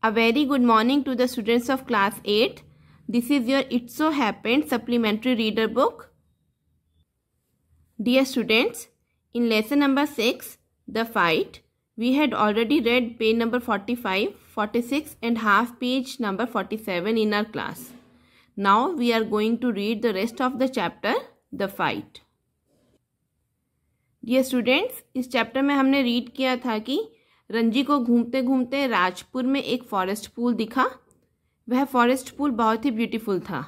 A very good morning to the students of class 8. This is your It So Happened supplementary reader book. Dear students, in lesson number 6, The Fight, we had already read page number 45, 46 and half page number 47 in our class. Now we are going to read the rest of the chapter, The Fight. Dear students, इस chapter में हमने read किया था कि रंजी को घूमते घूमते राजपुर में एक फॉरेस्ट पूल दिखा। वह फॉरेस्ट पूल बहुत ही ब्यूटीफुल था।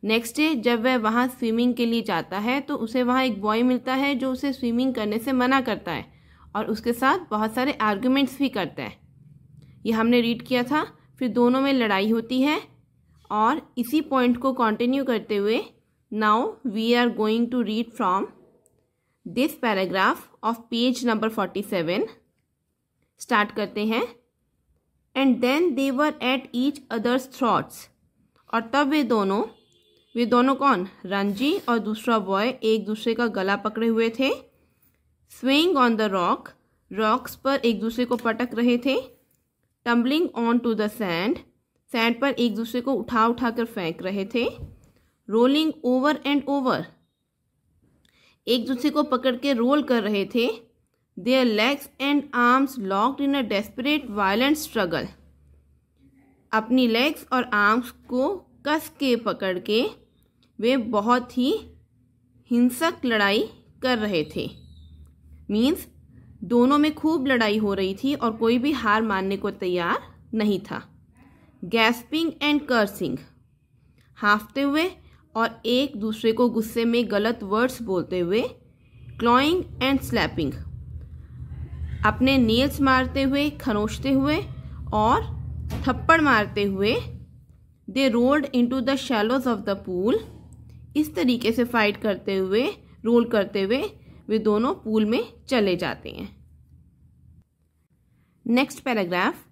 नेक्स्ट डे जब वह वहाँ स्विमिंग के लिए जाता है तो उसे वहाँ एक बॉय मिलता है जो उसे स्विमिंग करने से मना करता है और उसके साथ बहुत सारे आर्गुमेंट्स भी करता है। ये हमने रीड किया था। फिर दोनों में लड़ाई होती है और इसी पॉइंट को कंटिन्यू करते हुए now we are going to read from this paragraph of page number 47। Start करते हैं। And then they were at each other's throats. और तब वे दोनों कौन? रंजी और दूसरा बॉय एक दूसरे का गला पकड़े हुए थे। स्विंग ऑन द रॉक्स पर एक दूसरे को पटक रहे थे। Tumbling on to the sand पर एक दूसरे को उठा कर फेंक रहे थे। रोलिंग ओवर एंड ओवर, एक दूसरे को पकड़ के रोल कर रहे थे। Their legs and arms locked in a desperate violent struggle. अपनी लेग्स और आर्म्स को कस के पकड़ के वे बहुत ही हिंसक लड़ाई कर रहे थे। मीन्स दोनों में खूब लड़ाई हो रही थी और कोई भी हार मानने को तैयार नहीं था। गैस्पिंग एंड कर्सिंग, हाँफते हुए और एक दूसरे को गुस्से में गलत वर्ड्स बोलते हुए। क्लॉइंग एंड स्लैपिंग, अपने नेल्स मारते हुए, खरोंचते हुए और थप्पड़ मारते हुए। दे rolled into the shallows of the pool, इस तरीके से फाइट करते हुए, रोल करते हुए वे दोनों पूल में चले जाते हैं। Next paragraph,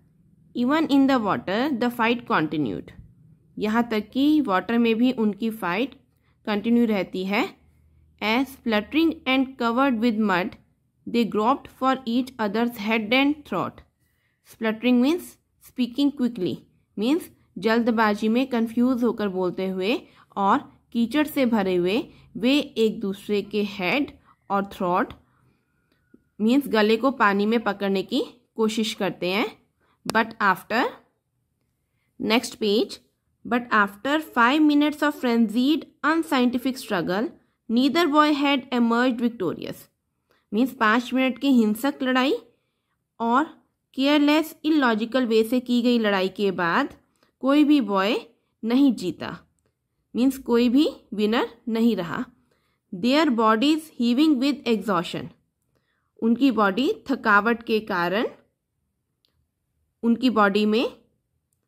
even in the water the fight continued. यहाँ तक कि वाटर में भी उनकी फाइट कंटिन्यू रहती है। As spluttering and covered with mud they groped for each other's head and throat. Spluttering means speaking quickly, means जल्दबाजी में कंफ्यूज होकर बोलते हुए और कीचड़ से भरे हुए वे एक दूसरे के हेड और थ्रोट मीन्स गले को पानी में पकड़ने की कोशिश करते हैं। But after, next page, but after 5 minutes of frenzied unscientific struggle neither boy had emerged victorious. Means 5 minute की हिंसक लड़ाई और केयरलेस इलॉजिकल वे से की गई लड़ाई के बाद कोई भी बॉय नहीं जीता। मीन्स कोई भी विनर नहीं रहा। Their bodies heaving with exhaustion, उनकी बॉडी थकावट के कारण उनकी बॉडी में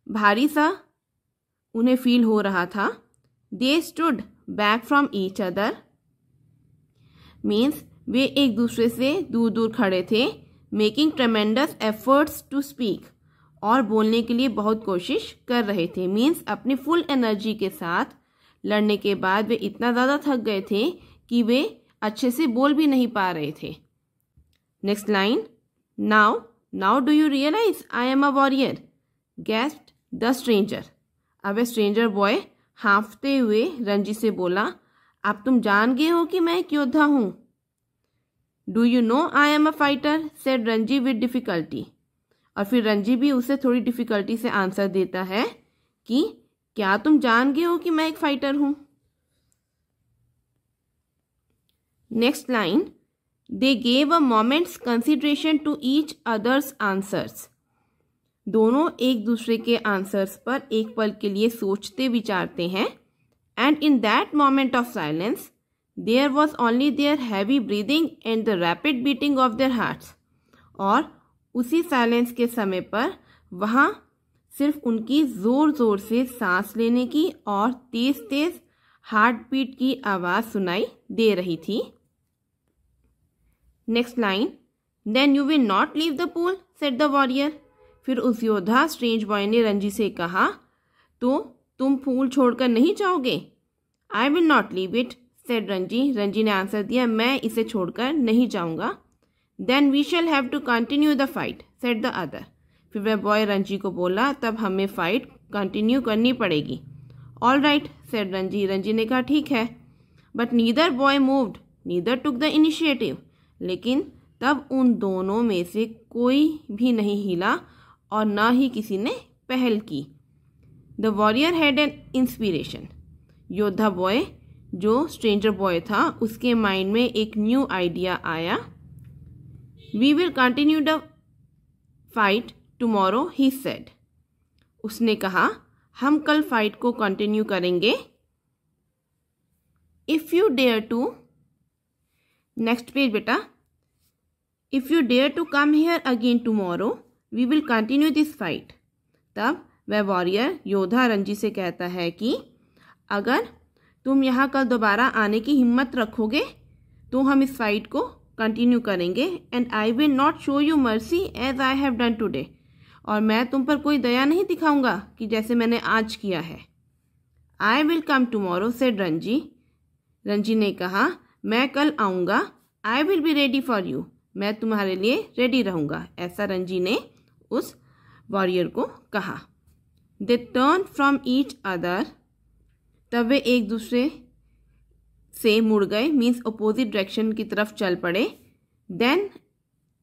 भारी सा उन्हें फील हो रहा था। They stood back from each other, means वे एक दूसरे से दूर दूर खड़े थे। Making tremendous efforts to speak, और बोलने के लिए बहुत कोशिश कर रहे थे। मीन्स अपनी फुल एनर्जी के साथ लड़ने के बाद वे इतना ज़्यादा थक गए थे कि वे अच्छे से बोल भी नहीं पा रहे थे। Next line, now do you realize I am a warrior gasped the stranger. अब स्ट्रेंजर बॉय हाँफते हुए रंजी से बोला, अब तुम जान गए हो कि मैं एक योद्धा हूँ। Do you know I am a fighter said Ranji with difficulty. और फिर रंजी भी उसे थोड़ी डिफिकल्टी से आंसर देता है कि क्या तुम जान गए हो कि मैं एक फाइटर हूं। Next line, they gave a moment's consideration to each other's answers. दोनों एक दूसरे के आंसर्स पर एक पल के लिए सोचते विचारते हैं। And in that moment of silence there was only their heavy breathing and the rapid beating of their hearts. और उसी साइलेंस के समय पर वहाँ सिर्फ उनकी ज़ोर ज़ोर से सांस लेने की और तेज़ तेज़ हार्ट बीट की आवाज़ सुनाई दे रही थी। Next line, then you will not leave the pool said the warrior. फिर उस योद्धा स्ट्रेंज बॉय ने रंजी से कहा, तो तुम पूल छोड़कर नहीं जाओगे। I will not leave it said Ranji ने आंसर दिया, मैं इसे छोड़कर नहीं जाऊंगा। Then we shall have to continue the fight said the other. फिर वह बॉय रंजी को बोला, तब हमें फाइट कंटिन्यू करनी पड़ेगी। All right said Ranji. Ranji ने कहा ठीक है। But neither boy moved, neither took the initiative. लेकिन तब उन दोनों में से कोई भी नहीं हिला और न ही किसी ने पहल की। The warrior had an inspiration. योद्धा बॉय जो स्ट्रेंजर बॉय था, उसके माइंड में एक न्यू आइडिया आया। We will continue the fight tomorrow, he said. उसने कहा हम कल फाइट को कंटिन्यू करेंगे। If you dare to, next page बेटा, if you dare to come here again tomorrow we will continue this fight. तब वह वॉरियर योद्धा रंजी से कहता है कि अगर तुम यहाँ कल दोबारा आने की हिम्मत रखोगे तो हम इस फाइट को कंटिन्यू करेंगे। And I will not show you mercy as I have done today. और मैं तुम पर कोई दया नहीं दिखाऊंगा कि जैसे मैंने आज किया है। I will come tomorrow said Ranji. Ranji ने कहा मैं कल आऊँगा। I will be ready for you, मैं तुम्हारे लिए रेडी रहूँगा। ऐसा रंजी ने उस वॉरियर को कहा। They turn from each other, तब वे एक दूसरे से मुड़ गए, मीन्स अपोजिट डायरेक्शन की तरफ चल पड़े। Then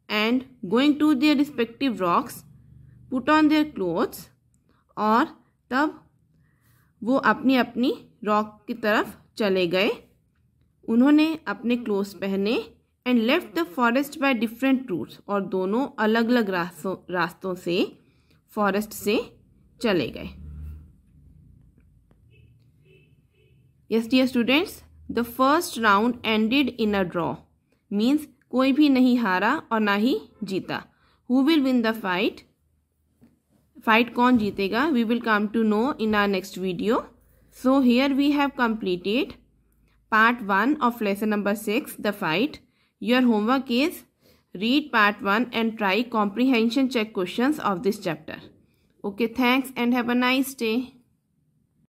and going to their respective rocks put on their clothes, और तब वो अपनी अपनी रॉक की तरफ चले गए। उन्होंने अपने क्लोथ्स पहने and left the forest by different routes, और दोनों अलग अलग रास्तों से फॉरेस्ट से चले गए। Yes dear students, the first round ended in a draw, means कोई भी नहीं हारा और ना ही जीता। Who will win the fight, fight कौन जीतेगा, we will come to know in our next video. So here we have completed part 1 of lesson number 6, the fight. Your homework is read part 1 and try comprehension check questions of this chapter. Okay, thanks and have a nice day.